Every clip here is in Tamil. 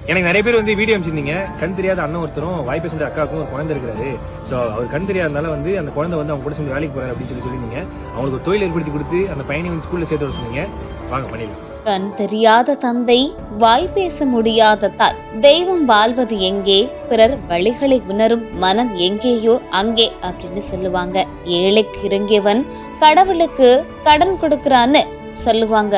எனக்கு நிறைய பேர் வந்து வீடியோ அனுப்பிச்சிருந்தீங்க. கண் தெரியாத அண்ணன் ஒருத்தரும் வாய்ப்பை செஞ்ச அக்காவுக்கும் ஒரு குழந்தை இருக்கிறாரு. ஸோ அவர் கண் தெரியாதனால வந்து அந்த குழந்தை வந்து அவங்க கூட சேர்ந்து வேலைக்கு போறாரு அப்படின்னு சொல்லியிருந்தீங்க. அவங்களுக்கு ஒரு தொழில் ஏற்படுத்தி கொடுத்து அந்த பையனை வந்து ஸ்கூல்ல சேர்த்து வர சொன்னீங்க. வாங்க பண்ணிடலாம். கண் தெரியாத தந்தை, வாய் பேச முடியாத தாய். தெய்வம் வாழ்வது எங்கே, பிறர் வழிகளை உணரும் மனம் எங்கேயோ அங்கே அப்படின்னு சொல்லுவாங்க. ஏழைக்கு இறங்கியவன் கடவுளுக்கு கடன் கொடுக்கறான்னு சொல்லுவாங்க.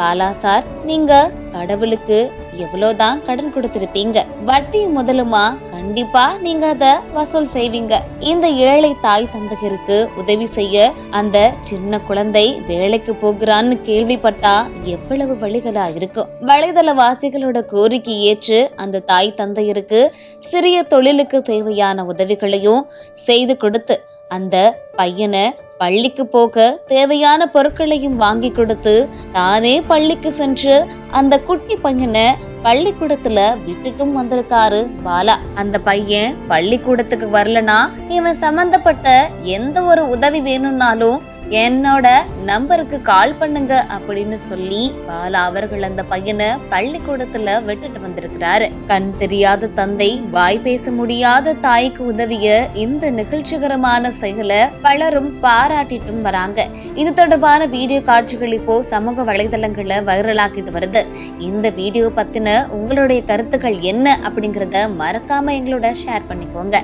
பாலா சார், நீங்க கடவுளுக்கு எவ்வளவுதான் கடன் கொடுத்திருப்பீங்க? வட்டி முதலுமா கண்டிப்பா நீங்க அத வசூல் செய்வீங்க. இந்த ஏழை தாய் தந்தையருக்கு உதவி செய்ய அந்த சின்ன குழந்தை வேலைக்கு போகிறான்னு கேள்விப்பட்டா எவ்வளவு வழிகளா இருக்கும். வலைதளவாசிகளோட கோரிக்கை ஏற்று அந்த தாய் தந்தையருக்கு சிறிய தொழிலுக்கு தேவையான உதவிகளையும் செய்து கொடுத்து அந்த பையனை பள்ளிக்கு போக தேவையான பொருட்களையும் வாங்கி கொடுத்து தானே பள்ளிக்கு சென்று அந்த குட்டி பையனை பள்ளிக்கூடத்துல விட்டுட்டும் வந்திருக்காரு பாலா. அந்த பையன் பள்ளிக்கூடத்துக்கு வரலனா இவன் சம்பந்தப்பட்ட எந்த ஒரு உதவி வேணும்னாலும் என்னோட நம்பருக்கு கால் பண்ணுங்க அப்படின்னு சொல்லி பாலா அவர்கள் அந்த பையனை பள்ளிக்கூடத்துல விட்டுட்டு வந்திருக்கிறாரு. கண் தெரியாத தந்தை, வாய் பேச முடியாத தாய்க்கு உதவிய இந்த நிகழ்ச்சிகரமான செயலை பலரும் பாராட்டிட்டும் வராங்க. இது தொடர்பான வீடியோ காட்சிகள் இப்போ சமூக வலைதளங்கள்ல வைரலாக்கிட்டு வருது. இந்த வீடியோ பத்தின உங்களுடைய கருத்துக்கள் என்ன அப்படிங்கறத மறக்காம எங்களோட ஷேர் பண்ணிக்கோங்க.